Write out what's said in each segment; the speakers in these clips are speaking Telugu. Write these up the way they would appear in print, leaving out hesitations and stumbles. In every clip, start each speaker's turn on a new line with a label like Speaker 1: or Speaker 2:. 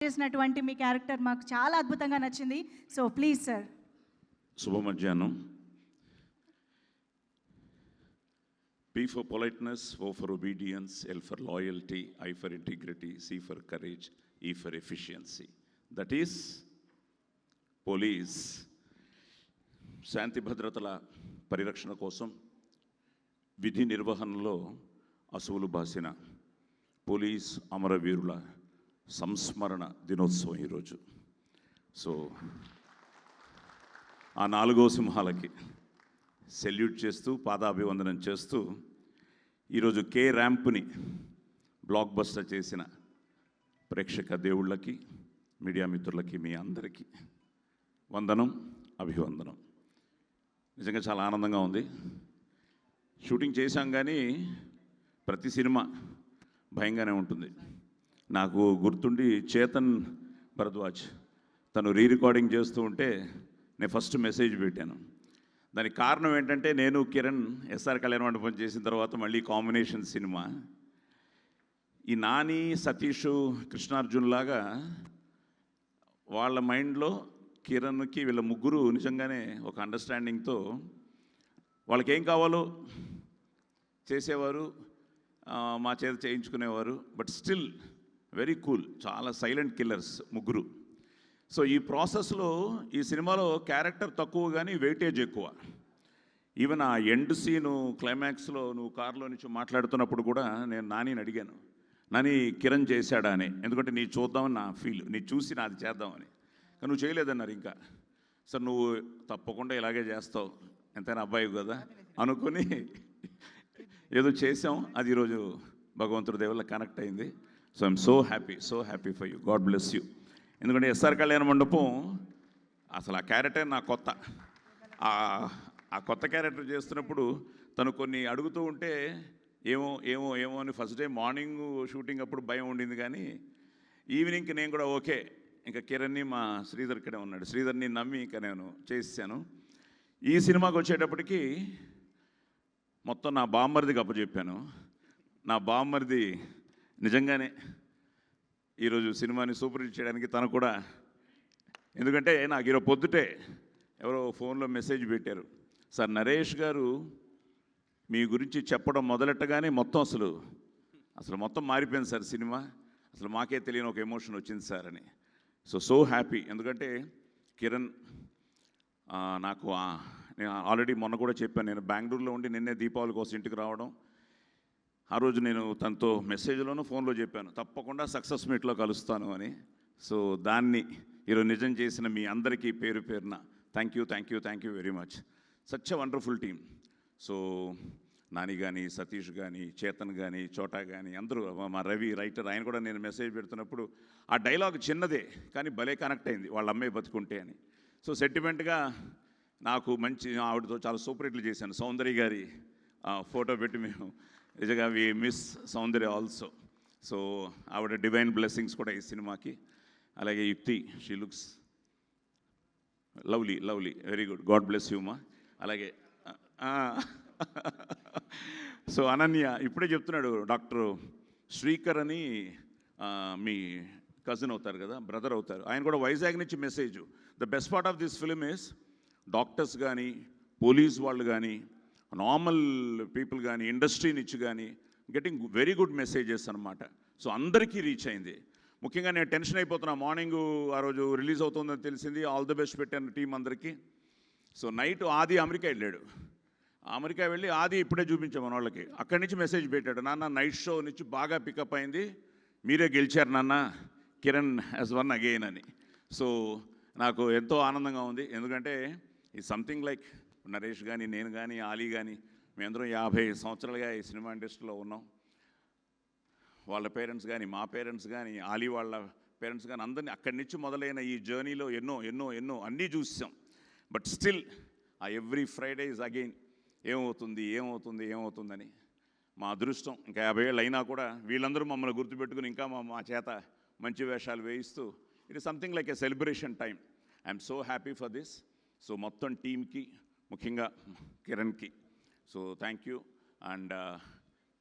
Speaker 1: చేసినటువంటి మీ క్యారెక్టర్ మాకు చాలా అద్భుతంగా నచ్చింది. So please sir.
Speaker 2: శుభ మధ్యాహ్నం. P for politeness, O for obedience, L for loyalty, I for integrity, C for courage, E for efficiency. That is police. శాంతి భద్రతల పరిరక్షణ కోసం విధి నిర్వహణలో అసువులు బాసిన పోలీస్ అమరవీరుల సంస్మరణ దినోత్సవం ఈరోజు. సో ఆ 4వ సింహాలకి సెల్యూట్ చేస్తూ పాదాభివందనం చేస్తూ ఈరోజు కే ర్యాంప్ని బ్లాక్ బస్టర్ చేసిన ప్రేక్షక దేవుళ్ళకి, మీడియా మిత్రులకి, మీ అందరికీ వందనం, అభివందనం. నిజంగా చాలా ఆనందంగా ఉంది. షూటింగ్ చేశాం కానీ ప్రతి సినిమా భయంగానే ఉంటుంది. నాకు గుర్తుండి చేతన్ భరద్వాజ్ తను రికార్డింగ్ చేస్తూ ఉంటే నేను ఫస్ట్ మెసేజ్ పెట్టాను. దానికి కారణం ఏంటంటే, నేను కిరణ్ ఎస్ఆర్ కళ్యాణ మండపం చేసిన తర్వాత మళ్ళీ కాంబినేషన్ సినిమా. ఈ నాని, సతీష్, కృష్ణార్జున్ లాగా వాళ్ళ మైండ్లో కిరణ్కి వీళ్ళ ముగ్గురు నిజంగానే ఒక అండర్స్టాండింగ్తో వాళ్ళకి ఏం కావాలో చేసేవారు, మా చేత చేయించుకునేవారు. బట్ స్టిల్ వెరీ కూల్, చాలా సైలెంట్ కిల్లర్స్ ముగ్గురు. సో ఈ ప్రాసెస్లో ఈ సినిమాలో క్యారెక్టర్ తక్కువ కానీ వెయిటేజ్ ఎక్కువ. ఈవెన్ ఆ ఎండ్ సీను క్లైమాక్స్లో నువ్వు కారులో నుంచి మాట్లాడుతున్నప్పుడు కూడా నేను నానిని అడిగాను, నాని కిరణ్ చేశాడా అని. ఎందుకంటే నీ చూద్దామని నా ఫీల్, నీ చూసి నాది చేద్దామని. కానీ నువ్వు చేయలేదన్నారు. ఇంకా సార్ నువ్వు తప్పకుండా ఇలాగే చేస్తావు, ఎంతైనా అబ్బాయి కదా అనుకుని ఏదో చేసాం. అది ఈరోజు భగవంతుడి దేవుళ్ళ కనెక్ట్ అయింది. So I'm so happy for you. God bless you. ఎందుకంటే ఎస్ఆర్ కళ్యాణ మండపం అసలు ఆ క్యారెక్టర్ నా కొత్త. ఆ కొత్త క్యారెక్టర్ చేస్తున్నప్పుడు తను కొన్ని అడుగుతూ ఉంటే ఏమో ఏమో ఏమో అని ఫస్ట్ డే మార్నింగ్ షూటింగ్ అప్పుడు భయం ఉండింది. కానీ ఈవినింగ్కి నేను కూడా ఓకే, ఇంకా కిరణ్ని మా శ్రీధర్ ఇక్కడే ఉన్నాడు, శ్రీధర్ని నమ్మి ఇంకా నేను చేసాను. ఈ సినిమాకి వచ్చేటప్పటికి మొత్తం నా బామ్మర్దికి అప్పచెప్పాను. నా బామ్మర్ది నిజంగానే ఈరోజు సినిమాని సూపర్ హిట్ చేయడానికి తను కూడా, ఎందుకంటే నాకు ఈరోజు పొద్దుటే ఎవరో ఫోన్లో మెసేజ్ పెట్టారు, సార్ నరేష్ గారు మీ గురించి చెప్పడం మొదలెట్టగానే మొత్తం అసలు మొత్తం మారిపోయింది సార్ సినిమా, అసలు మాకే తెలియని ఒక ఎమోషన్ వచ్చింది సార్ అని. So happy. ఎందుకంటే కిరణ్ నాకు నేను ఆల్రెడీ మొన్న కూడా చెప్పాను, నేను బెంగళూరులో ఉండి నిన్నే దీపావళి కోసం ఇంటికి రావడం. ఆ రోజు నేను తనతో మెసేజ్లోనూ ఫోన్లో చెప్పాను, తప్పకుండా సక్సెస్ మీట్లో కలుస్తాను అని. సో దాన్ని ఈరోజు నిజం చేసిన మీ అందరికీ పేరు పేరున thank you very much. Such a wonderful team. So Nani కానీ, సతీష్ కానీ, చేతన్ కానీ, చోటా కానీ అందరూ, మా రవి రైటర్, ఆయన కూడా నేను మెసేజ్ పెడుతున్నప్పుడు ఆ డైలాగ్ చిన్నదే కానీ భలే కనెక్ట్ అయింది, వాళ్ళ అమ్మాయి బతుకుంటే అని. సో సెంటిమెంట్గా నాకు మంచి, ఆవిడతో చాలా సూపర్ హిట్లు చేశాను. సౌందర్య గారి ఫోటో పెట్టి మేము నిజంగా we miss Soundarya also. So ఆవిడ డివైన్ బ్లెస్సింగ్స్ కూడా ఈ సినిమాకి. అలాగే Yukti, she looks lovely very good, god bless you మా. అలాగే సో అనన్య ఇప్పుడే చెప్తున్నాడు, డాక్టర్ శ్రీకర్ అని మీ కజిన్ అవుతారు కదా, బ్రదర్ అవుతారు, ఆయన కూడా వైజాగ్ నుంచి message. The best part of this film is doctors కానీ, పోలీస్ వాళ్ళు కానీ, నార్మల్ పీపుల్ కానీ, ఇండస్ట్రీ నుంచి కానీ గెటింగ్ వెరీ గుడ్ మెసేజెస్ అనమాట. సో అందరికీ రీచ్ అయింది. ముఖ్యంగా నేను టెన్షన్ అయిపోతున్నా, మార్నింగ్ ఆ రోజు రిలీజ్ అవుతుందని తెలిసింది, ఆల్ ది బెస్ట్ పెట్టాను టీం అందరికీ. సో నైట్ ఆది అమెరికా వెళ్ళాడు, అమెరికా వెళ్ళి ఆది ఇప్పుడే చూపించాం మన వాళ్ళకి, అక్కడి నుంచి మెసేజ్ పెట్టాడు, నాన్న నైట్ షో నుంచి బాగా పికప్ అయింది, మీరే గెలిచారు నాన్న, కిరణ్ హ్యాస్ వన్ అగైన్ అని. సో నాకు ఎంతో ఆనందంగా ఉంది. ఎందుకంటే ఈ సంథింగ్ లైక్ నరేష్ కానీ, నేను కానీ, ఆలీ కానీ, మేమందరం 50 సంవత్సరాలుగా ఈ సినిమా ఇండస్ట్రీలో ఉన్నాం. వాళ్ళ పేరెంట్స్ కానీ, మా పేరెంట్స్ కానీ, ఆలీ వాళ్ళ పేరెంట్స్ కానీ, అందరినీ అక్కడి నుంచి మొదలైన ఈ జర్నీలో ఎన్నో అన్నీ చూసాం. బట్ స్టిల్ ఆ ఎవ్రీ ఫ్రైడే ఇస్ అగైన్ ఏమవుతుందని మా అదృష్టం. ఇంకా 50 ఏళ్ళు అయినా కూడా వీళ్ళందరూ మమ్మల్ని గుర్తుపెట్టుకుని ఇంకా మా చేత మంచి వేషాలు వేయిస్తూ it is something like a celebration time. I'm so happy for this. So మొత్తం టీమ్కి, ముఖ్యంగా కిరణ్కి సో థ్యాంక్ యూ. అండ్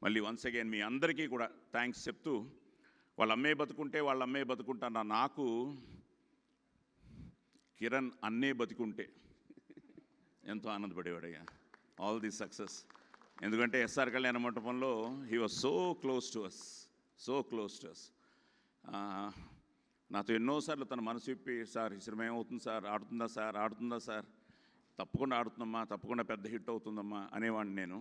Speaker 2: మళ్ళీ వన్స్ అగైన్ మీ అందరికీ కూడా థ్యాంక్స్ చెప్తూ వాళ్ళ అమ్మే బతుకుంటే వాళ్ళ అమ్మే బతుకుంటాను నాకు కిరణ్ అన్నే బతికుంటే ఎంతో ఆనందపడేవాడయ్యా. All the success. ఎందుకంటే ఎస్ఆర్ కళ్యాణ మంటపంలో he was so close to us, so close to us. నాతో ఎన్నోసార్లు తన మనసు విప్పి, సార్ ఈ సినిమా ఏమవుతుంది సార్, ఆడుతుందా సార్, తప్పకుండా ఆడుతుందమ్మా, తప్పకుండా పెద్ద హిట్ అవుతుందమ్మా అనేవాడిని నేను.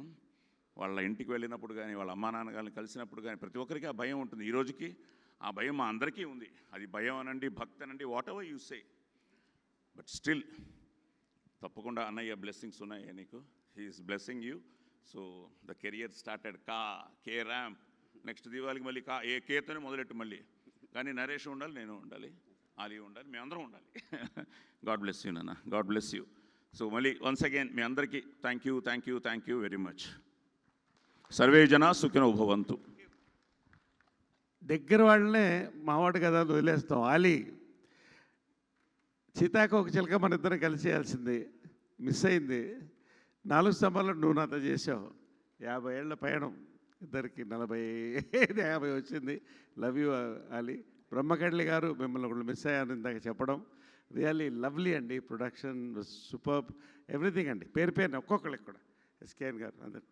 Speaker 2: వాళ్ళ ఇంటికి వెళ్ళినప్పుడు కానీ, వాళ్ళ అమ్మా నాన్నగారిని కలిసినప్పుడు కానీ ప్రతి ఒక్కరికి ఆ భయం ఉంటుంది. ఈ రోజుకి ఆ భయం మా అందరికీ ఉంది. అది భయం అనండి, భక్తి అనండి, whatever you say. But still తప్పకుండా అన్నయ్య బ్లెస్సింగ్స్ ఉన్నాయి నీకు. He's blessing you. So the career started K ramp. Next దీవాళికి మళ్ళీ కేతోనే మొదలెట్టు మళ్ళీ. కానీ నరేష్ ఉండాలి, నేను ఉండాలి, ఆలీ ఉండాలి, మేమందరం ఉండాలి. గాడ్ బ్లెస్ యూ నాన్న, గాడ్ బ్లెస్ యూ. సో మళ్ళీ వన్స్ అగైన్ మీ అందరికీ thank you very much. Survey జన సుఖినో భవంతు.
Speaker 3: దగ్గర వాళ్ళనే మావాడు కదా అని వదిలేస్తాం. ఆలీ సీతాకోక చిలక మన ఇద్దరం కలిసి చేయాల్సింది మిస్ అయింది. 4 స్తంభాలు నువ్వు నాతో చేసావు. 50 ఏళ్ల ప్రయాణం ఇద్దరికి, 40-50 వచ్చింది. Love you Ali. బ్రహ్మకడ్లి గారు మిమ్మల్ని ఒకళ్ళు మిస్ అయ్యాను ఇందాక చెప్పడం. రియల్లీ లవ్లీ అండి. ప్రొడక్షన్ సూపర్బ్, ఎవ్రీథింగ్ అండి. పేరు ఒక్కొక్కళ్ళకి కూడా. ఎస్కేఎన్ గారు అందరు